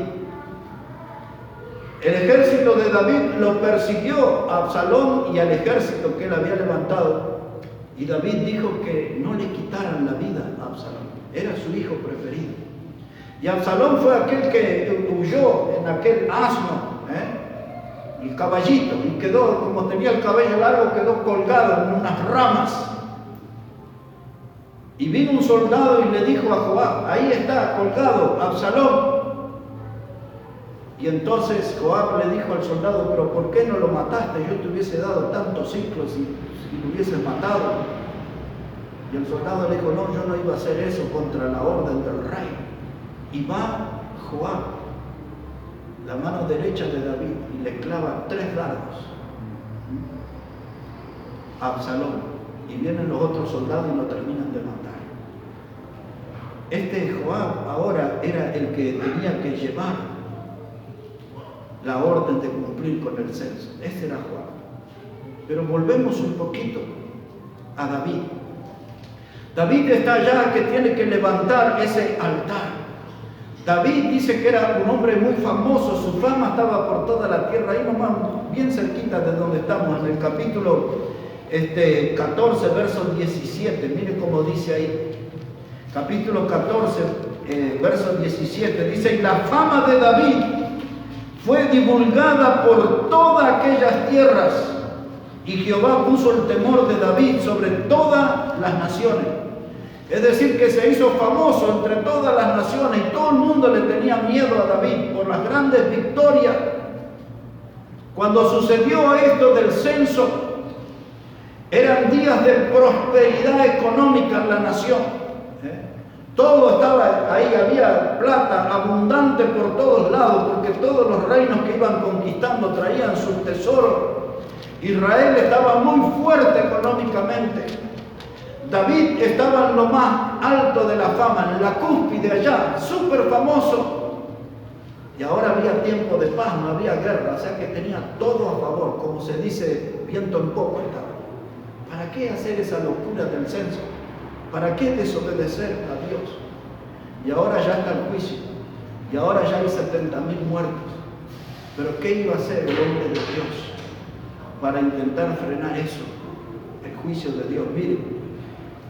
el ejército de David lo persiguió a Absalón y al ejército que él había levantado. Y David dijo que no le quitaran la vida a Absalón. Era su hijo preferido. Y Absalón fue aquel que huyó en aquel asno, el caballito, y quedó, como tenía el cabello largo, quedó colgado en unas ramas. Y vino un soldado y le dijo a Joab, ahí está colgado Absalón. Y entonces Joab le dijo al soldado, pero ¿por qué no lo mataste? Yo te hubiese dado tantos ciclos si lo hubieses matado. Y el soldado le dijo, no, yo no iba a hacer eso contra la orden del rey. Y va Joab, la mano derecha de David, y le clava 3 dardos a Absalón. Y vienen los otros soldados y lo terminan de matar. Este Joab ahora era el que tenía que llevar la orden de cumplir con el censo. Ese era Joab. Pero volvemos un poquito a David. David está allá que tiene que levantar ese altar. David dice que era un hombre muy famoso, su fama estaba por toda la tierra, ahí nomás, bien cerquita de donde estamos, en el capítulo 14, verso 17, miren cómo dice ahí. Capítulo 14, verso 17, dice, y la fama de David fue divulgada por todas aquellas tierras, y Jehová puso el temor de David sobre todas las naciones. Es decir, que se hizo famoso entre todas las naciones y todo el mundo le tenía miedo a David por las grandes victorias. Cuando sucedió esto del censo, eran días de prosperidad económica en la nación. Todo estaba ahí, había plata abundante por todos lados, porque todos los reinos que iban conquistando traían sus tesoros. Israel estaba muy fuerte económicamente. David estaba en lo más alto de la fama, en la cúspide allá, súper famoso. Y ahora había tiempo de paz, no había guerra, o sea que tenía todo a favor, como se dice, viento en popa estaba. ¿Para qué hacer esa locura del censo? ¿Para qué desobedecer a Dios? Y ahora ya está el juicio, y ahora ya hay 70.000 muertos. Pero ¿qué iba a hacer el hombre de Dios para intentar frenar eso? El juicio de Dios. Miren,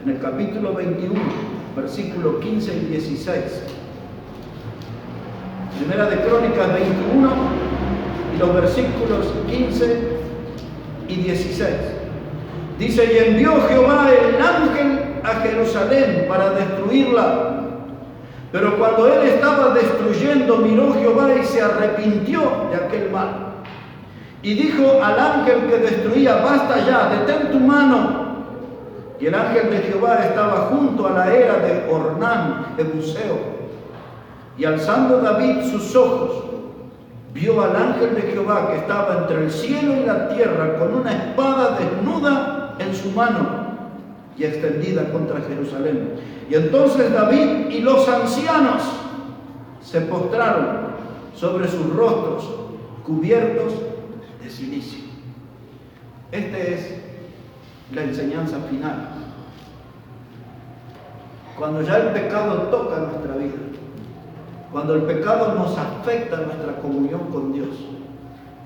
en el capítulo 21, versículos 15 y 16. Primera de Crónicas 21 y los versículos 15 y 16. Dice, y envió Jehová el ángel a Jerusalén para destruirla. Pero cuando él estaba destruyendo, miró Jehová y se arrepintió de aquel mal. Y dijo al ángel que destruía: basta ya, detén tu mano. Y el ángel de Jehová estaba junto a la era de Ornán, Jebuseo. Y alzando David sus ojos, vio al ángel de Jehová que estaba entre el cielo y la tierra, con una espada desnuda en su mano y extendida contra Jerusalén. Y entonces David y los ancianos se postraron sobre sus rostros, cubiertos de cilicio. Esta es la enseñanza final. Cuando ya el pecado toca nuestra vida, cuando el pecado nos afecta nuestra comunión con Dios,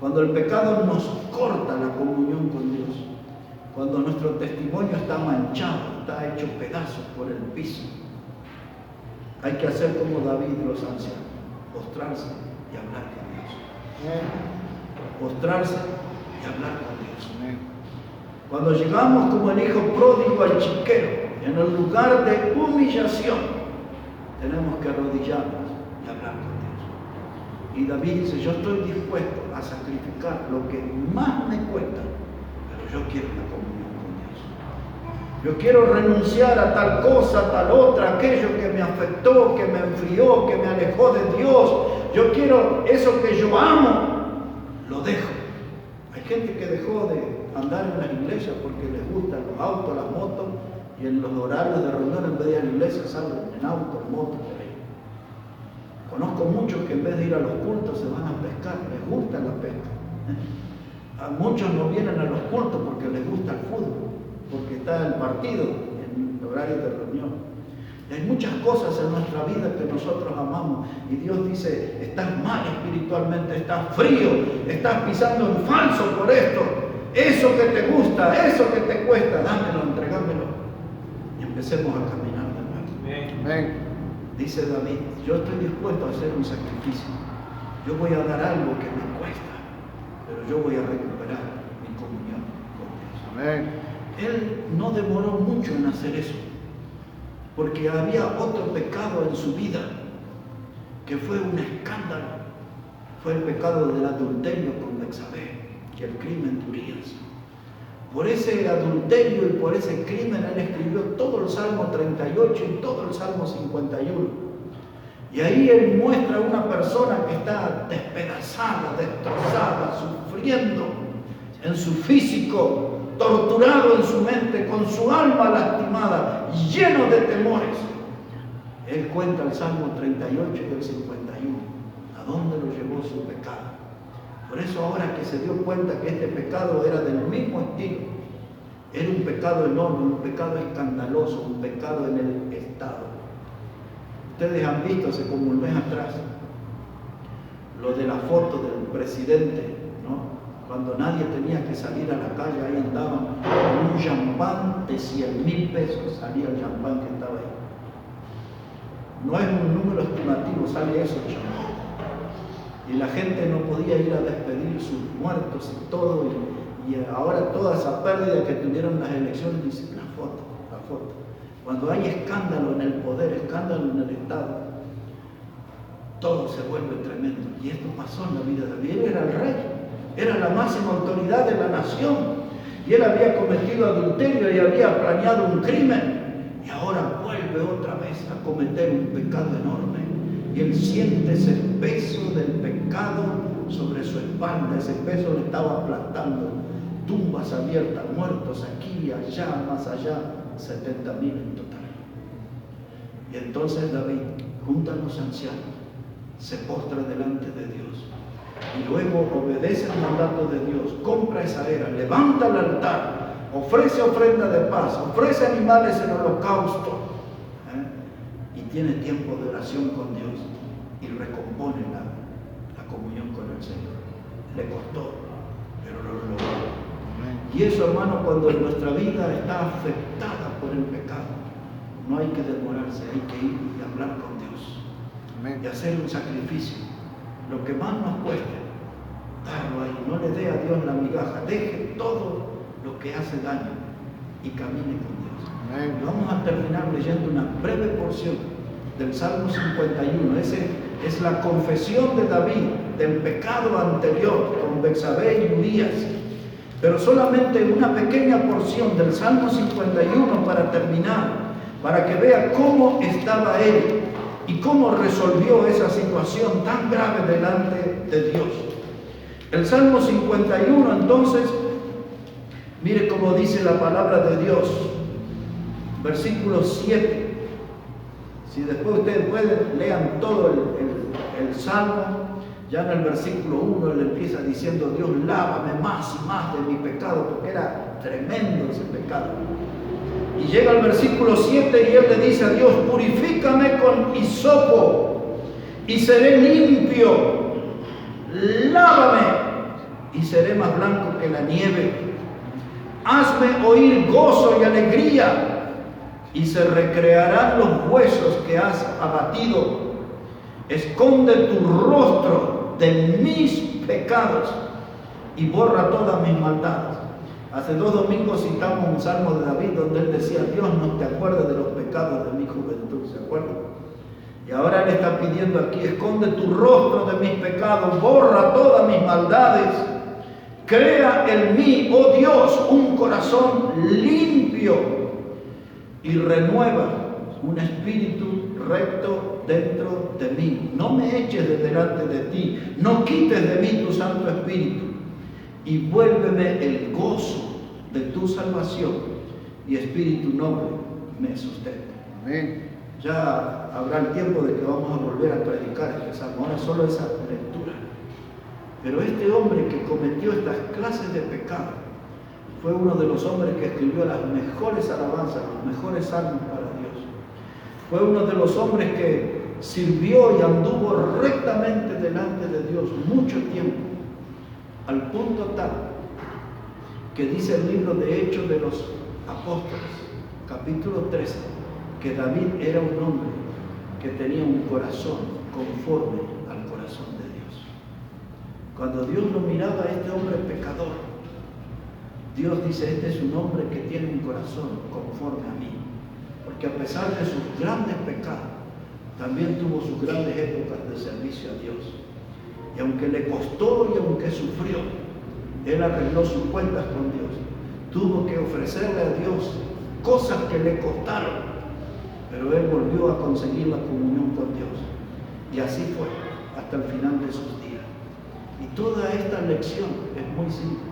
cuando el pecado nos corta la comunión con Dios, cuando nuestro testimonio está manchado, está hecho pedazos por el piso, hay que hacer como David y los ancianos: postrarse y hablar con Dios. Postrarse y hablar con Dios. Cuando llegamos como el hijo pródigo al chiquero, en el lugar de humillación, tenemos que arrodillarnos y hablar con Dios. Y David dice: yo estoy dispuesto a sacrificar lo que más me cuesta, pero yo quiero la comunión con Dios. Yo quiero renunciar a tal cosa, a tal otra, aquello que me afectó, que me enfrió, que me alejó de Dios. Yo quiero eso que yo amo, lo dejo. Hay gente que dejó de andar en las iglesias porque les gustan los autos, las motos, y en los horarios de reunión, en vez de ir a la iglesia, salen en auto, en moto, por ahí. Conozco muchos que en vez de ir a los cultos se van a pescar, les gusta la pesca. A muchos no vienen a los cultos porque les gusta el fútbol, porque está el partido en el horario de reunión. Y hay muchas cosas en nuestra vida que nosotros amamos, y Dios dice: estás mal espiritualmente, estás frío, estás pisando en falso por esto. Eso que te gusta, eso que te cuesta, dámelo, entregámelo. Y empecemos a caminar de nuevo. Amén. Dice David: yo estoy dispuesto a hacer un sacrificio. Yo voy a dar algo que me cuesta, pero yo voy a recuperar mi comunión con Dios. Amén. Él no demoró mucho en hacer eso, porque había otro pecado en su vida que fue un escándalo. Fue el pecado del adulterio con Betsabé y el crimen de Urías. Por ese adulterio y por ese crimen él escribió todo el Salmo 38 y todo el Salmo 51. Y ahí él muestra a una persona que está despedazada, destrozada, sufriendo en su físico, torturado en su mente, con su alma lastimada, lleno de temores. Él cuenta el Salmo 38 y el 51, a dónde lo llevó su pecado. Por eso ahora que se dio cuenta que este pecado era del mismo estilo, era un pecado enorme, un pecado escandaloso, un pecado en el Estado. Ustedes han visto hace como un mes atrás lo de la foto del presidente, ¿no? Cuando nadie tenía que salir a la calle, ahí andaban con un champán de 100.000 pesos, salía el champán que estaba ahí. No es un número estimativo, sale eso el champán. Y la gente no podía ir a despedir sus muertos y todo, y ahora toda esa pérdida que tuvieron las elecciones, dicen la foto. Cuando hay escándalo en el poder, escándalo en el Estado, todo se vuelve tremendo. Y esto pasó en la vida de David. Él era el rey, era la máxima autoridad de la nación, y él había cometido adulterio y había planeado un crimen, y ahora vuelve otra vez a cometer un pecado enorme. Y él siente ese peso del pecado sobre su espalda. Ese peso le estaba aplastando. Tumbas abiertas, muertos aquí y allá, más allá, 70.000 en total. Y entonces David, junto a los ancianos, se postra delante de Dios. Y luego obedece el mandato de Dios, compra esa era, levanta el altar, ofrece ofrenda de paz, ofrece animales en holocausto. Y tiene tiempo de oración con Dios y recompone la comunión con el Señor. Le costó, pero lo logró. Y eso, hermano, cuando nuestra vida está afectada por el pecado, no hay que demorarse, hay que ir y hablar con Dios. Amén. Y hacer un sacrificio. Lo que más nos cueste, darlo ahí. No le dé a Dios la migaja, deje todo lo que hace daño y camine con Dios. Amén. Y vamos a terminar leyendo una breve porción del Salmo 51. Ese es la confesión de David del pecado anterior con Betsabé y Urías. Pero solamente una pequeña porción del Salmo 51 para terminar, para que vea cómo estaba él y cómo resolvió esa situación tan grave delante de Dios. El Salmo 51, entonces, mire cómo dice la palabra de Dios, versículo 7. Si después ustedes pueden, lean todo el Salmo. Ya en el versículo 1 él empieza diciendo: Dios, lávame más y más de mi pecado, porque era tremendo ese pecado. Y llega al versículo 7 y él le dice a Dios: purifícame con hisopo y seré limpio, lávame y seré más blanco que la nieve. Hazme oír gozo y alegría, y se recrearán los huesos que has abatido. Esconde tu rostro de mis pecados y borra todas mis maldades. Hace 2 domingos citamos un salmo de David donde él decía: Dios, no te acuerdes de los pecados de mi juventud, ¿se acuerdan? Y ahora él está pidiendo aquí: esconde tu rostro de mis pecados, borra todas mis maldades, crea en mí, oh Dios, un corazón limpio y renueva un espíritu recto dentro de mí. No me eches de delante de ti, no quites de mí tu Santo Espíritu, y vuélveme el gozo de tu salvación, y espíritu noble me sustenta. Amén. Ya habrá el tiempo de que vamos a volver a predicar este salmo, ahora solo esa lectura. Pero este hombre que cometió estas clases de pecado fue uno de los hombres que escribió las mejores alabanzas, los mejores salmos para Dios. Fue uno de los hombres que sirvió y anduvo rectamente delante de Dios mucho tiempo, al punto tal que dice el libro de Hechos de los Apóstoles, capítulo 13, que David era un hombre que tenía un corazón conforme al corazón de Dios. Cuando Dios lo miraba a este hombre pecador, Dios dice: este es un hombre que tiene un corazón conforme a mí. Porque a pesar de sus grandes pecados, también tuvo sus grandes épocas de servicio a Dios. Y aunque le costó y aunque sufrió, él arregló sus cuentas con Dios. Tuvo que ofrecerle a Dios cosas que le costaron, pero él volvió a conseguir la comunión con Dios. Y así fue hasta el final de sus días. Y toda esta lección es muy simple.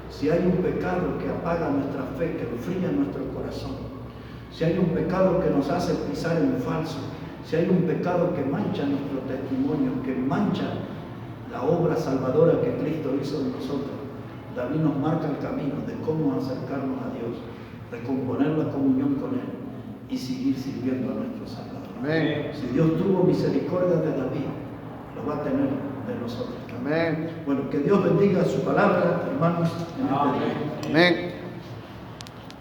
Si hay un pecado que apaga nuestra fe, que enfría nuestro corazón, si hay un pecado que nos hace pisar en falso, si hay un pecado que mancha nuestro testimonio, que mancha la obra salvadora que Cristo hizo en nosotros, David nos marca el camino de cómo acercarnos a Dios, recomponer la comunión con Él y seguir sirviendo a nuestro Salvador. Amén. Si Dios tuvo misericordia de David, lo va a tener de nosotros. Amén. Bueno, que Dios bendiga su palabra, hermanos, en este día. Amén.